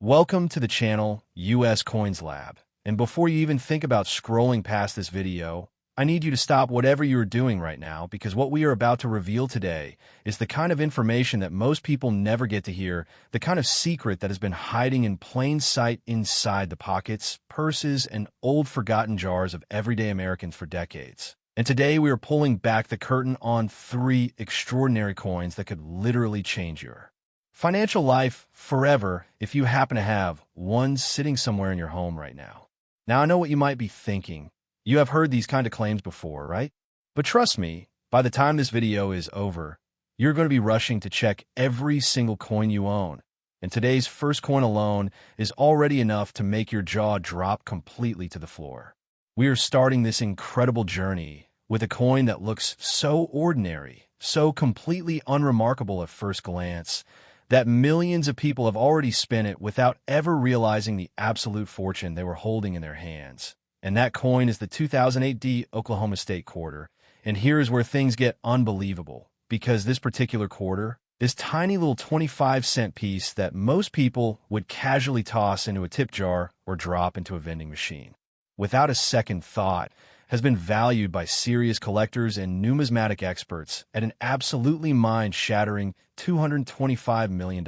Welcome to the channel US Coins Lab. And before you even think about scrolling past this video, I need you to stop whatever you are doing right now, because what we are about to reveal today is the kind of information that most people never get to hear, the kind of secret that has been hiding in plain sight inside the pockets, purses, and old forgotten jars of everyday Americans for decades. And today we are pulling back the curtain on 3 extraordinary coins that could literally change your financial life forever if you happen to have one sitting somewhere in your home right now. Now, I know what you might be thinking. You have heard these kind of claims before, right? But trust me, by the time this video is over, you're going to be rushing to check every single coin you own. And today's first coin alone is already enough to make your jaw drop completely to the floor. We are starting this incredible journey with a coin that looks so ordinary, so completely unremarkable at first glance, that millions of people have already spent it without ever realizing the absolute fortune they were holding in their hands. And that coin is the 2008 Oklahoma State quarter. And here is where things get unbelievable, because this particular quarter, this tiny little 25-cent piece that most people would casually toss into a tip jar or drop into a vending machine, without a second thought, has been valued by serious collectors and numismatic experts at an absolutely mind-shattering $225 million.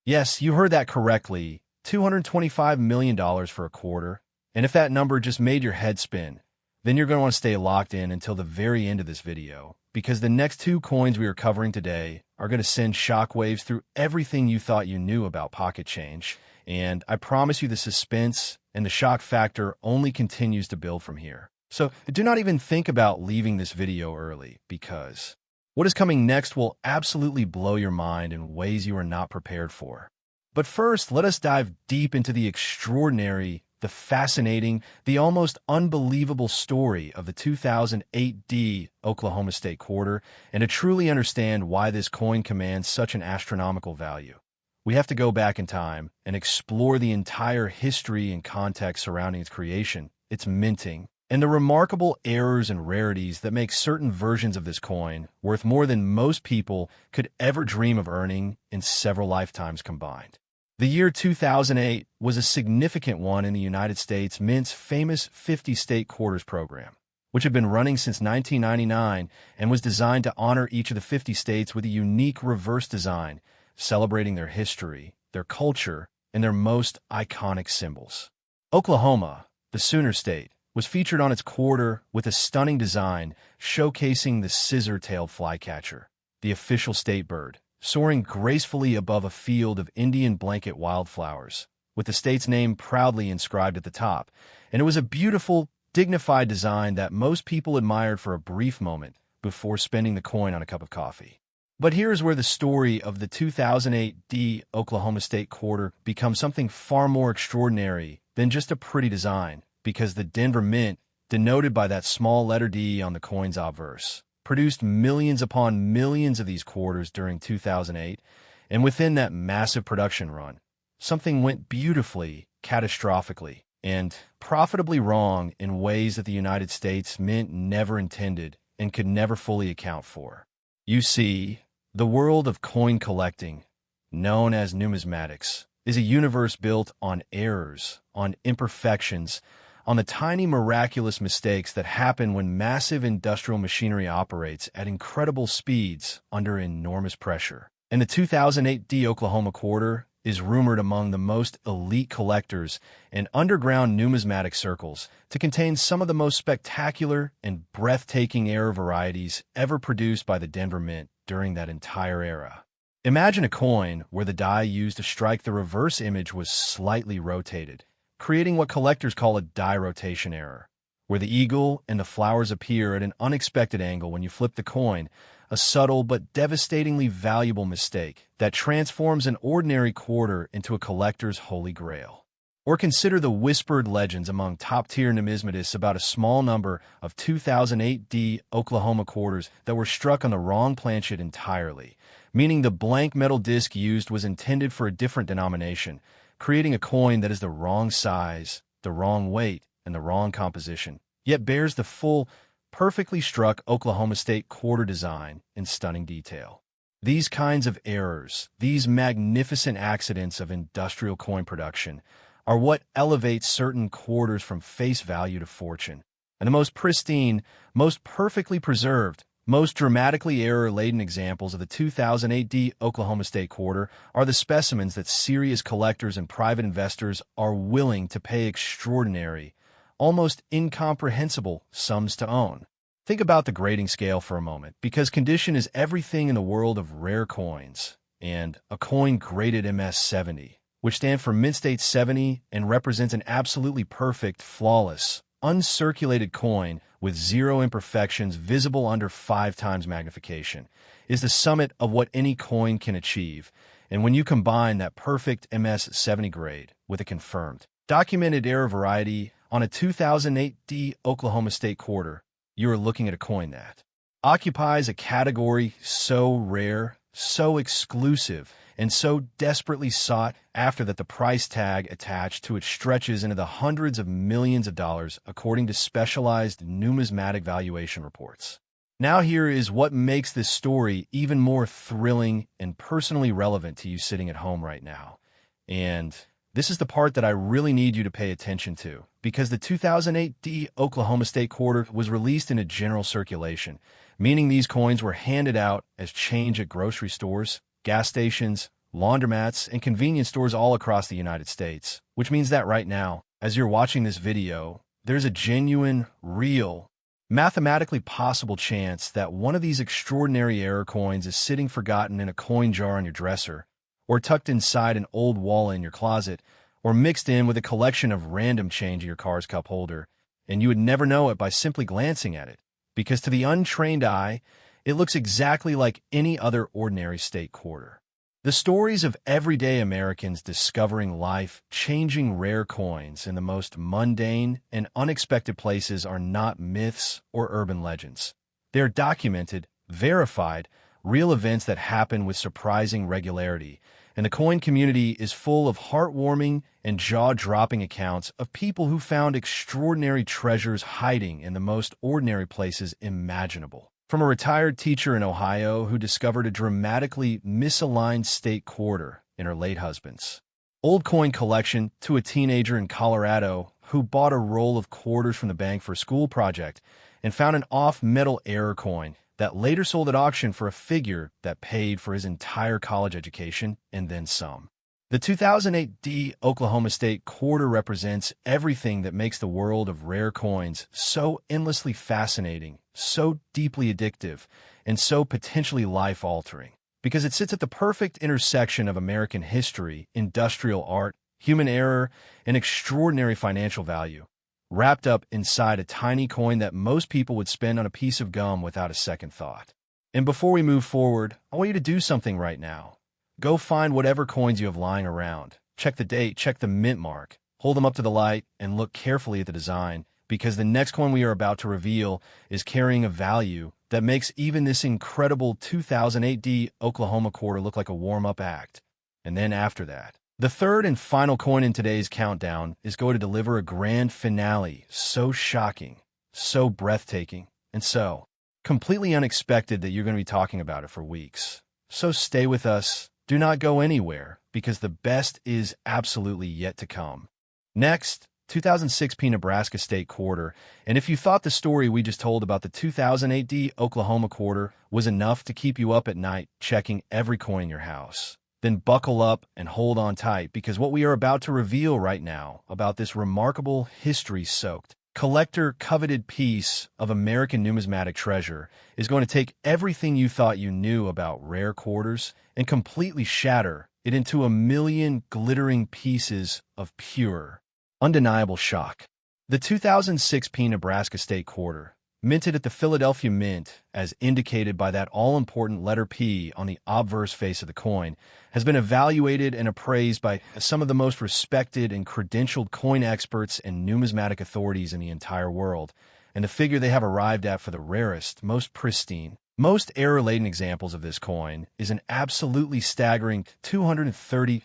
Yes, you heard that correctly, $225 million for a quarter. And if that number just made your head spin, then you're going to want to stay locked in until the very end of this video, because the next 2 coins we are covering today are going to send shockwaves through everything you thought you knew about pocket change. And I promise you, the suspense and the shock factor only continues to build from here. So do not even think about leaving this video early, because what is coming next will absolutely blow your mind in ways you are not prepared for. But first, let us dive deep into the extraordinary, the fascinating, the almost unbelievable story of the 2008 Oklahoma State quarter, and to truly understand why this coin commands such an astronomical value. We have to go back in time and explore the entire history and context surrounding its creation, its minting, and the remarkable errors and rarities that make certain versions of this coin worth more than most people could ever dream of earning in several lifetimes combined. The year 2008 was a significant one in the United States Mint's famous 50-state quarters program, which had been running since 1999 and was designed to honor each of the 50 states with a unique reverse design, celebrating their history, their culture, and their most iconic symbols. Oklahoma, the Sooner State, was featured on its quarter with a stunning design showcasing the scissor-tailed flycatcher, the official state bird, soaring gracefully above a field of Indian blanket wildflowers, with the state's name proudly inscribed at the top. And it was a beautiful, dignified design that most people admired for a brief moment before spending the coin on a cup of coffee. But here's where the story of the 2008 Oklahoma State quarter becomes something far more extraordinary than just a pretty design, because the Denver Mint, denoted by that small letter D on the coin's obverse, produced millions upon millions of these quarters during 2008, and within that massive production run, something went beautifully, catastrophically, and profitably wrong in ways that the United States Mint never intended and could never fully account for. You see, the world of coin collecting, known as numismatics, is a universe built on errors, on imperfections, on the tiny miraculous mistakes that happen when massive industrial machinery operates at incredible speeds under enormous pressure. And the 2008 Oklahoma quarter is rumored among the most elite collectors and underground numismatic circles to contain some of the most spectacular and breathtaking error varieties ever produced by the Denver Mint during that entire era. Imagine a coin where the die used to strike the reverse image was slightly rotated, creating what collectors call a die rotation error, where the eagle and the flowers appear at an unexpected angle when you flip the coin, a subtle but devastatingly valuable mistake that transforms an ordinary quarter into a collector's holy grail. Or consider the whispered legends among top-tier numismatists about a small number of 2008 Oklahoma quarters that were struck on the wrong planchet entirely, meaning the blank metal disc used was intended for a different denomination, creating a coin that is the wrong size, the wrong weight, and the wrong composition, yet bears the full, perfectly struck Oklahoma State quarter design in stunning detail. These kinds of errors, these magnificent accidents of industrial coin production, are what elevate certain quarters from face value to fortune. And the most pristine, most perfectly preserved, most dramatically error-laden examples of the 2008 Oklahoma State quarter are the specimens that serious collectors and private investors are willing to pay extraordinary, almost incomprehensible sums to own. Think about the grading scale for a moment, because condition is everything in the world of rare coins, and a coin graded MS-70, which stands for Mint State 70 and represents an absolutely perfect, flawless, uncirculated coin with zero imperfections visible under 5 times magnification, is the summit of what any coin can achieve. And when you combine that perfect MS-70 grade with a confirmed, documented error variety on a 2008 Oklahoma State quarter, you are looking at a coin that occupies a category so rare, so exclusive, and so desperately sought after that the price tag attached to it stretches into the hundreds of millions of dollars according to specialized numismatic valuation reports. Now here is what makes this story even more thrilling and personally relevant to you sitting at home right now. And this is the part that I really need you to pay attention to, because the 2008 Oklahoma State quarter was released into general circulation, meaning these coins were handed out as change at grocery stores, gas stations, laundromats, and convenience stores all across the United States, which means that right now, as you're watching this video, there's a genuine, real, mathematically possible chance that one of these extraordinary error coins is sitting forgotten in a coin jar on your dresser, or tucked inside an old wallet in your closet, or mixed in with a collection of random change in your car's cup holder, and you would never know it by simply glancing at it, because to the untrained eye, it looks exactly like any other ordinary state quarter. The stories of everyday Americans discovering life-changing rare coins in the most mundane and unexpected places are not myths or urban legends. They are documented, verified, real events that happen with surprising regularity, and the coin community is full of heartwarming and jaw-dropping accounts of people who found extraordinary treasures hiding in the most ordinary places imaginable. From a retired teacher in Ohio who discovered a dramatically misaligned state quarter in her late husband's old coin collection, to a teenager in Colorado who bought a roll of quarters from the bank for a school project and found an off-metal error coin that later sold at auction for a figure that paid for his entire college education and then some. The 2008 Oklahoma State quarter represents everything that makes the world of rare coins so endlessly fascinating, so deeply addictive, and so potentially life-altering, because it sits at the perfect intersection of American history, industrial art, human error, and extraordinary financial value, wrapped up inside a tiny coin that most people would spend on a piece of gum without a second thought. And before we move forward, I want you to do something right now. Go find whatever coins you have lying around. Check the date, check the mint mark, hold them up to the light, and look carefully at the design, because the next coin we are about to reveal is carrying a value that makes even this incredible 2008 Oklahoma quarter look like a warm-up act. And then after that, the third and final coin in today's countdown is going to deliver a grand finale so shocking, so breathtaking, and so completely unexpected that you're going to be talking about it for weeks. So stay with us. Do not go anywhere, because the best is absolutely yet to come. Next, 2006 Nebraska State quarter, and if you thought the story we just told about the 2008 Oklahoma quarter was enough to keep you up at night checking every coin in your house, then buckle up and hold on tight, because what we are about to reveal right now about this remarkable history-soaked, collector-coveted piece of American numismatic treasure is going to take everything you thought you knew about rare quarters and completely shatter it into a million glittering pieces of pure, undeniable shock. The 2006 Nebraska State quarter, minted at the Philadelphia Mint, as indicated by that all-important letter P on the obverse face of the coin, has been evaluated and appraised by some of the most respected and credentialed coin experts and numismatic authorities in the entire world, and the figure they have arrived at for the rarest, most pristine, most error-laden examples of this coin is an absolutely staggering $231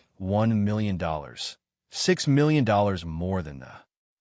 million, $6 million more than the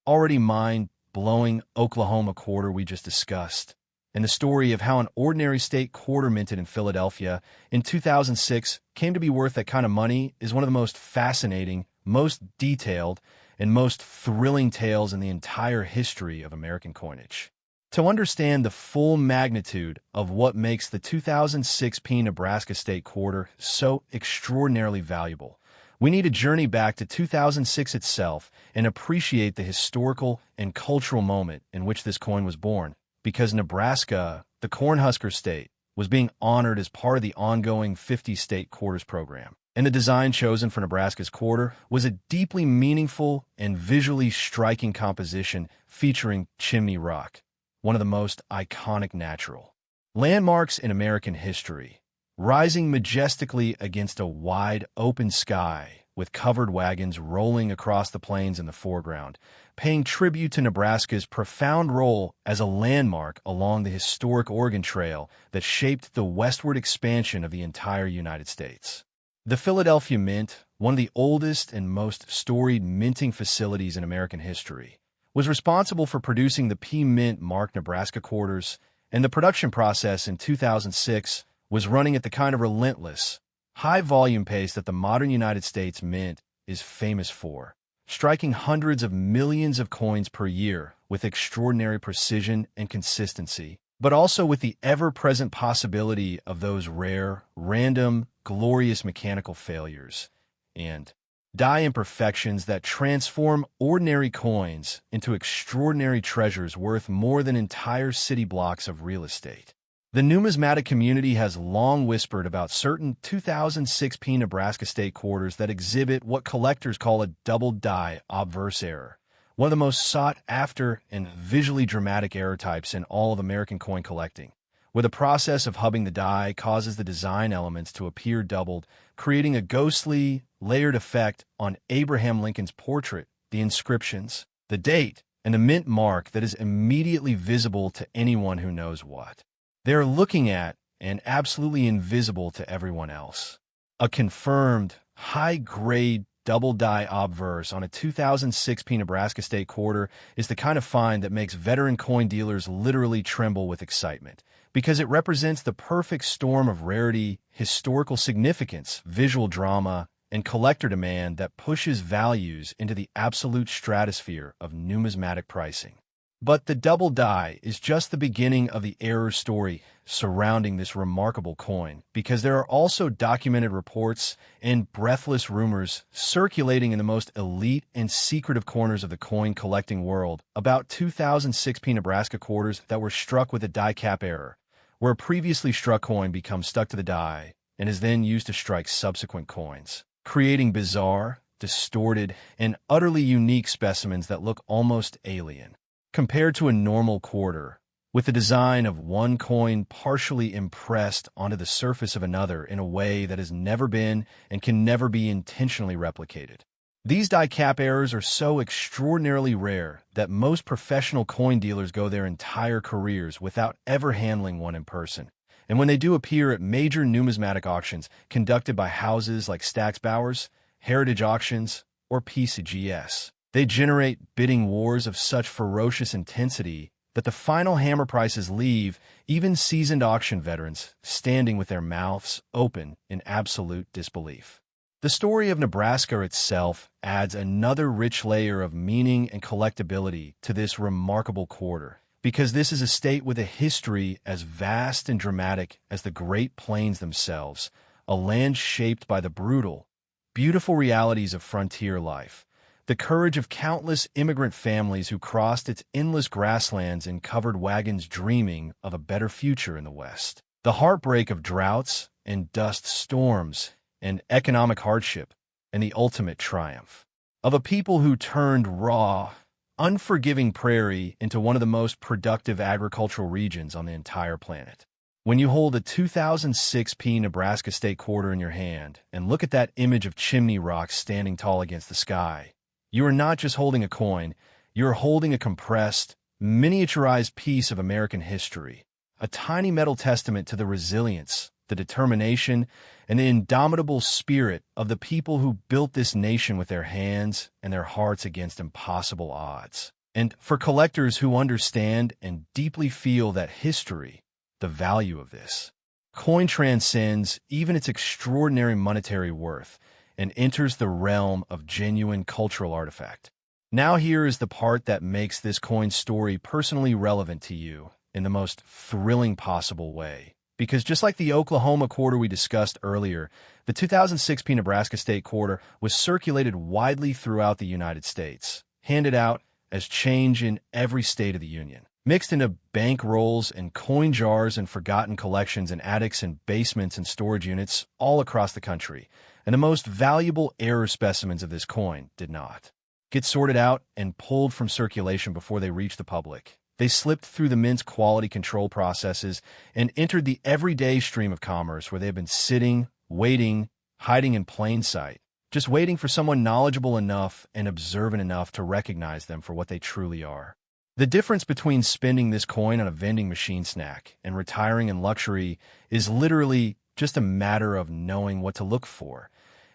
already mind-blowing Oklahoma quarter we just discussed. and the story of how an ordinary state quarter minted in Philadelphia in 2006 came to be worth that kind of money is one of the most fascinating, most detailed, and most thrilling tales in the entire history of American coinage. To understand the full magnitude of what makes the 2006 Nebraska state quarter so extraordinarily valuable, we need to journey back to 2006 itself and appreciate the historical and cultural moment in which this coin was born, because Nebraska, the Cornhusker state, was being honored as part of the ongoing 50-state quarters program. And the design chosen for Nebraska's quarter was a deeply meaningful and visually striking composition featuring Chimney Rock, one of the most iconic natural landmarks in American history, rising majestically against a wide, open sky with covered wagons rolling across the plains in the foreground, paying tribute to Nebraska's profound role as a landmark along the historic Oregon Trail that shaped the westward expansion of the entire United States. The Philadelphia Mint, one of the oldest and most storied minting facilities in American history, was responsible for producing the P-Mint marked Nebraska quarters, and the production process in 2006 was running at the kind of relentless, high-volume pace that the modern United States Mint is famous for, striking hundreds of millions of coins per year with extraordinary precision and consistency, but also with the ever-present possibility of those rare, random, glorious mechanical failures and die imperfections that transform ordinary coins into extraordinary treasures worth more than entire city blocks of real estate. The numismatic community has long whispered about certain 2006 Nebraska state quarters that exhibit what collectors call a double die obverse error, one of the most sought-after and visually dramatic error types in all of American coin collecting, where the process of hubbing the die causes the design elements to appear doubled, creating a ghostly, layered effect on Abraham Lincoln's portrait, the inscriptions, the date, and the mint mark that is immediately visible to anyone who knows what they are looking at and absolutely invisible to everyone else. A confirmed, high-grade double die obverse on a 2006 Nebraska state quarter is the kind of find that makes veteran coin dealers literally tremble with excitement, because it represents the perfect storm of rarity, historical significance, visual drama, and collector demand that pushes values into the absolute stratosphere of numismatic pricing. But the double die is just the beginning of the error story surrounding this remarkable coin, because there are also documented reports and breathless rumors circulating in the most elite and secretive corners of the coin collecting world about 2006 Nebraska quarters that were struck with a die cap error, where a previously struck coin becomes stuck to the die and is then used to strike subsequent coins, creating bizarre, distorted, and utterly unique specimens that look almost alien, compared to a normal quarter, with the design of one coin partially impressed onto the surface of another in a way that has never been and can never be intentionally replicated. These die cap errors are so extraordinarily rare that most professional coin dealers go their entire careers without ever handling one in person. And when they do appear at major numismatic auctions conducted by houses like Stack's Bowers, Heritage Auctions, or PCGS, they generate bidding wars of such ferocious intensity that the final hammer prices leave even seasoned auction veterans standing with their mouths open in absolute disbelief. The story of Nebraska itself adds another rich layer of meaning and collectability to this remarkable quarter, because this is a state with a history as vast and dramatic as the Great Plains themselves, a land shaped by the brutal, beautiful realities of frontier life, the courage of countless immigrant families who crossed its endless grasslands in covered wagons dreaming of a better future in the West, the heartbreak of droughts and dust storms and economic hardship, and the ultimate triumph of a people who turned raw, unforgiving prairie into one of the most productive agricultural regions on the entire planet. When you hold a 2006 Nebraska state quarter in your hand and look at that image of Chimney Rock standing tall against the sky, you are not just holding a coin, you are holding a compressed, miniaturized piece of American history, a tiny metal testament to the resilience, the determination, and the indomitable spirit of the people who built this nation with their hands and their hearts against impossible odds. And for collectors who understand and deeply feel that history, the value of this coin transcends even its extraordinary monetary worth and enters the realm of genuine cultural artifact. Now here is the part that makes this coin story personally relevant to you in the most thrilling possible way. Because just like the Oklahoma quarter we discussed earlier, the 2006 Nebraska state quarter was circulated widely throughout the United States, handed out as change in every state of the Union, mixed into bank rolls and coin jars and forgotten collections in attics and basements and storage units all across the country. And the most valuable error specimens of this coin did not get sorted out and pulled from circulation before they reached the public. They slipped through the mint's quality control processes and entered the everyday stream of commerce where they have been sitting, waiting, hiding in plain sight, just waiting for someone knowledgeable enough and observant enough to recognize them for what they truly are. The difference between spending this coin on a vending machine snack and retiring in luxury is literally just a matter of knowing what to look for.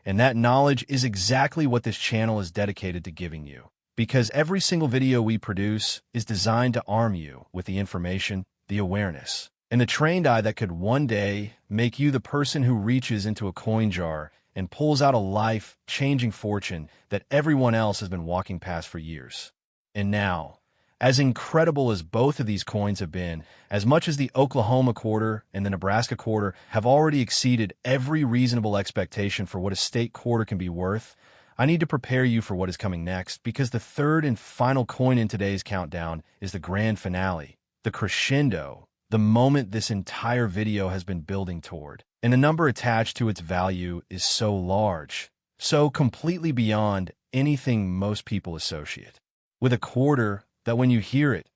And that knowledge is exactly what this channel is dedicated to giving you. Because every single video we produce is designed to arm you with the information, the awareness, and the trained eye that could one day make you the person who reaches into a coin jar and pulls out a life-changing fortune that everyone else has been walking past for years. And now, as incredible as both of these coins have been, as much as the Oklahoma quarter and the Nebraska quarter have already exceeded every reasonable expectation for what a state quarter can be worth, I need to prepare you for what is coming next, because the third and final coin in today's countdown is the grand finale, the crescendo, the moment this entire video has been building toward. And the number attached to its value is so large, so completely beyond anything most people associate with a quarter that when you hear it,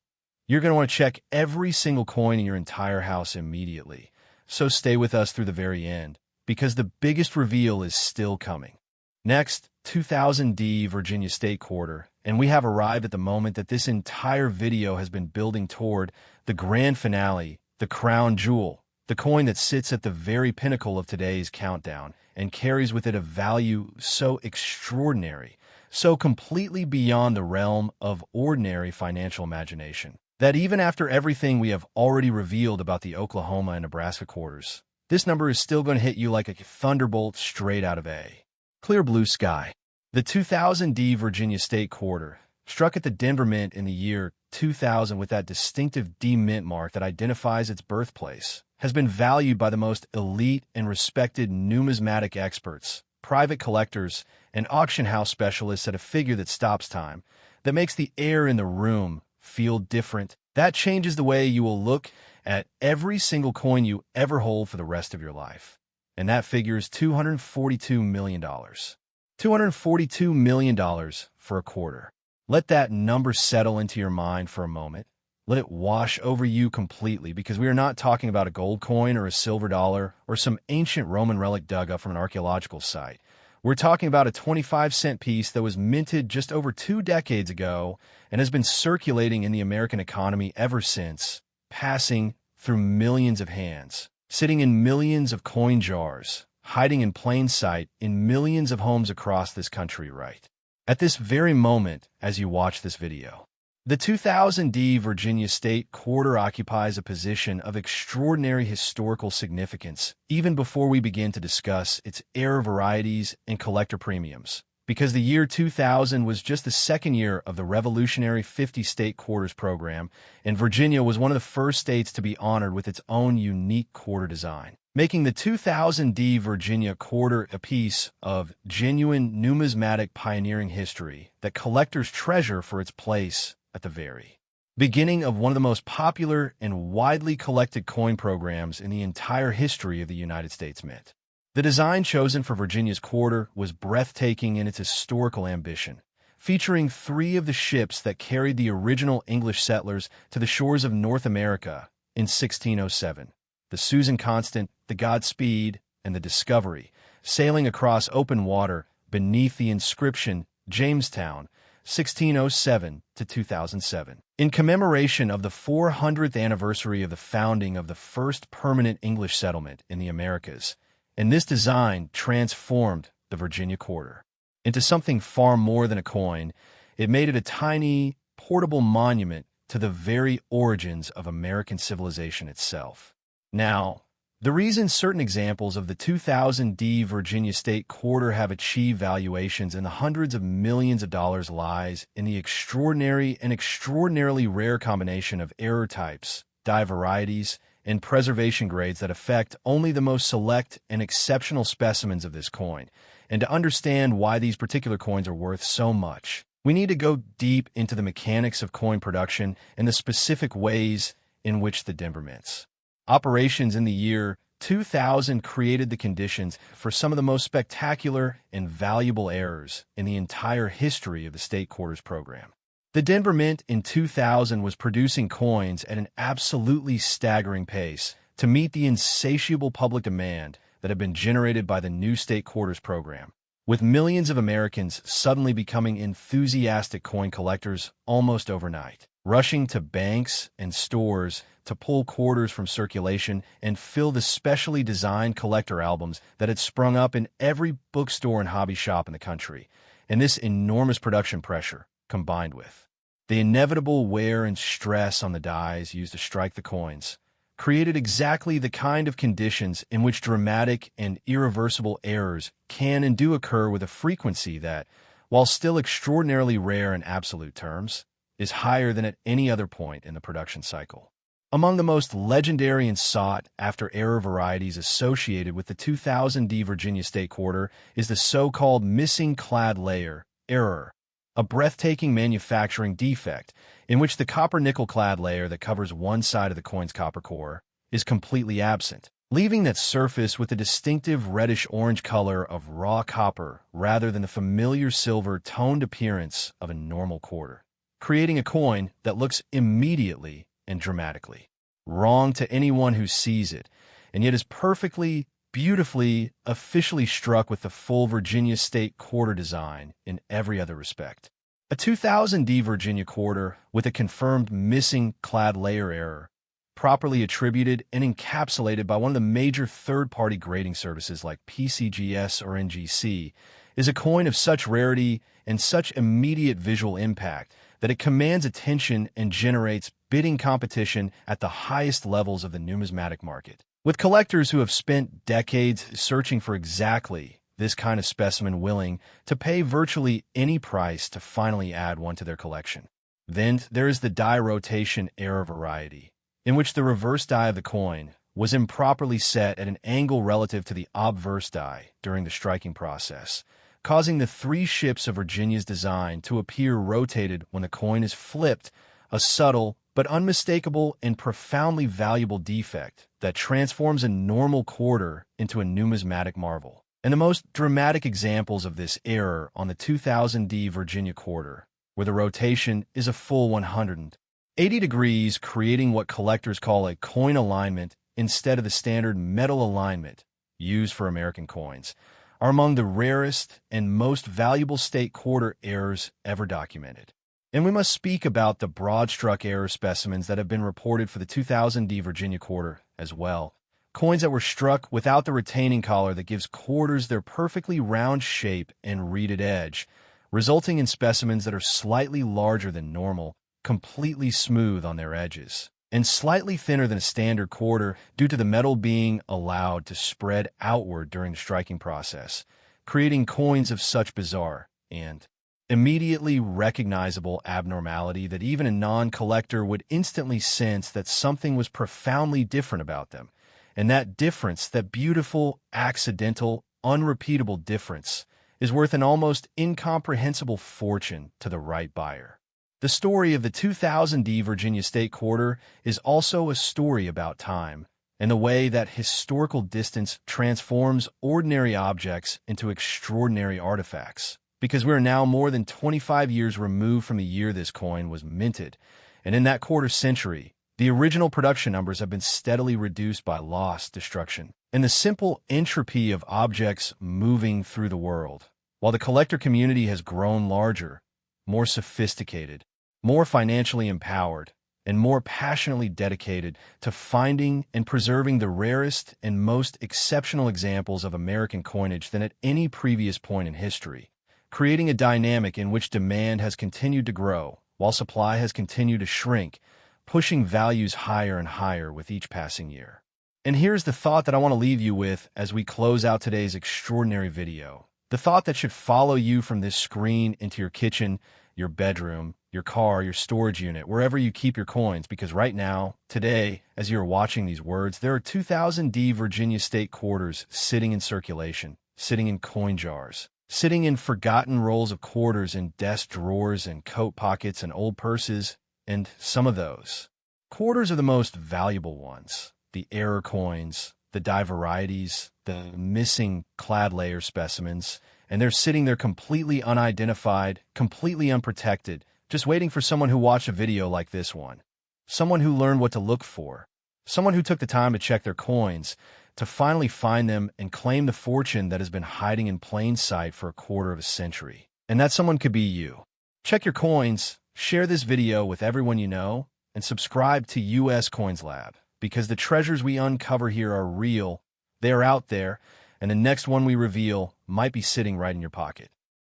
you're going to want to check every single coin in your entire house immediately. So stay with us through the very end, because the biggest reveal is still coming. Next, 2000D Virginia State Quarter, and we have arrived at the moment that this entire video has been building toward, the grand finale, the crown jewel, the coin that sits at the very pinnacle of today's countdown and carries with it a value so extraordinary, so completely beyond the realm of ordinary financial imagination, that even after everything we have already revealed about the Oklahoma and Nebraska quarters, this number is still going to hit you like a thunderbolt straight out of a clear blue sky. The 2000D Virginia State Quarter, struck at the Denver Mint in the year 2000 with that distinctive D mint mark that identifies its birthplace, has been valued by the most elite and respected numismatic experts, private collectors, and auction house specialists at a figure that stops time, that makes the air in the room feel different. That changes the way you will look at every single coin you ever hold for the rest of your life. And that figure is $242 million. $242 million for a quarter. Let that number settle into your mind for a moment. Let it wash over you completely, because we are not talking about a gold coin or a silver dollar or some ancient Roman relic dug up from an archaeological site. We're talking about a 25-cent piece that was minted just over 2 decades ago and has been circulating in the American economy ever since, passing through millions of hands, sitting in millions of coin jars, hiding in plain sight in millions of homes across this country right at this very moment as you watch this video. The 2000D Virginia State Quarter occupies a position of extraordinary historical significance even before we begin to discuss its error varieties and collector premiums, because the year 2000 was just the second year of the revolutionary 50-state quarters program, and Virginia was one of the first states to be honored with its own unique quarter design, making the 2000D Virginia quarter a piece of genuine numismatic pioneering history that collectors treasure for its place at the very beginning of one of the most popular and widely collected coin programs in the entire history of the United States Mint. The design chosen for Virginia's quarter was breathtaking in its historical ambition, featuring 3 of the ships that carried the original English settlers to the shores of North America in 1607, the Susan Constant, the Godspeed, and the Discovery, sailing across open water beneath the inscription Jamestown, 1607 to 2007, in commemoration of the 400th anniversary of the founding of the first permanent English settlement in the Americas. And this design transformed the Virginia quarter into something far more than a coin. It made it a tiny, portable monument to the very origins of American civilization itself. Now, the reason certain examples of the 2000D Virginia state quarter have achieved valuations in the hundreds of millions of dollars lies in the extraordinary and extraordinarily rare combination of error types, die varieties, and preservation grades that affect only the most select and exceptional specimens of this coin. And to understand why these particular coins are worth so much, we need to go deep into the mechanics of coin production and the specific ways in which the Denver Mint's operations in the year 2000 created the conditions for some of the most spectacular and valuable errors in the entire history of the state quarters program. The Denver Mint in 2000 was producing coins at an absolutely staggering pace to meet the insatiable public demand that had been generated by the new state quarters program, with millions of Americans suddenly becoming enthusiastic coin collectors almost overnight, rushing to banks and stores to pull quarters from circulation and fill the specially designed collector albums that had sprung up in every bookstore and hobby shop in the country. And this enormous production pressure, combined with the inevitable wear and stress on the dies used to strike the coins, created exactly the kind of conditions in which dramatic and irreversible errors can and do occur with a frequency that, while still extraordinarily rare in absolute terms, is higher than at any other point in the production cycle. Among the most legendary and sought-after error varieties associated with the 2000D Virginia state quarter is the so-called missing clad layer error, a breathtaking manufacturing defect in which the copper-nickel clad layer that covers one side of the coin's copper core is completely absent, leaving that surface with the distinctive reddish-orange color of raw copper rather than the familiar silver-toned appearance of a normal quarter, creating a coin that looks immediately and dramatically wrong to anyone who sees it, and yet is perfectly, beautifully, officially struck with the full Virginia state quarter design in every other respect. A 2000D Virginia quarter with a confirmed missing clad layer error, properly attributed and encapsulated by one of the major third-party grading services like PCGS or NGC, is a coin of such rarity and such immediate visual impact that it commands attention and generates bidding competition at the highest levels of the numismatic market, with collectors who have spent decades searching for exactly this kind of specimen willing to pay virtually any price to finally add one to their collection. Then there is the die rotation error variety, in which the reverse die of the coin was improperly set at an angle relative to the obverse die during the striking process, causing the three ships of Virginia's design to appear rotated when the coin is flipped, a subtle but unmistakable and profoundly valuable defect that transforms a normal quarter into a numismatic marvel. And the most dramatic examples of this error on the 2000D Virginia quarter, where the rotation is a full 180 degrees, creating what collectors call a coin alignment instead of the standard metal alignment used for American coins, are among the rarest and most valuable state quarter errors ever documented. And we must speak about the broad-struck error specimens that have been reported for the 2000D Virginia quarter as well. Coins that were struck without the retaining collar that gives quarters their perfectly round shape and reeded edge, resulting in specimens that are slightly larger than normal, completely smooth on their edges, and slightly thinner than a standard quarter due to the metal being allowed to spread outward during the striking process, creating coins of such bizarre and immediately recognizable abnormality that even a non-collector would instantly sense that something was profoundly different about them. And that difference, that beautiful, accidental, unrepeatable difference, is worth an almost incomprehensible fortune to the right buyer. The story of the 2000D Virginia state quarter is also a story about time and the way that historical distance transforms ordinary objects into extraordinary artifacts. Because we are now more than 25 years removed from the year this coin was minted, and in that quarter century, the original production numbers have been steadily reduced by loss, destruction, and the simple entropy of objects moving through the world, while the collector community has grown larger, more sophisticated, more financially empowered, and more passionately dedicated to finding and preserving the rarest and most exceptional examples of American coinage than at any previous point in history, creating a dynamic in which demand has continued to grow, while supply has continued to shrink, pushing values higher and higher with each passing year. And here's the thought that I want to leave you with as we close out today's extraordinary video. The thought that should follow you from this screen into your kitchen, your bedroom, your car, your storage unit, wherever you keep your coins, because right now, today, as you're watching these words, there are 2000D Virginia state quarters sitting in circulation, sitting in coin jars, sitting in forgotten rolls of quarters in desk drawers and coat pockets and old purses, and some of those quarters are the most valuable ones. The error coins, the die varieties, the missing clad layer specimens, and they're sitting there completely unidentified, completely unprotected, just waiting for someone who watched a video like this one. Someone who learned what to look for. Someone who took the time to check their coins, to finally find them and claim the fortune that has been hiding in plain sight for a quarter of a century. And that someone could be you. Check your coins, share this video with everyone you know, and subscribe to US Coins Lab, because the treasures we uncover here are real, they are out there, and the next one we reveal might be sitting right in your pocket.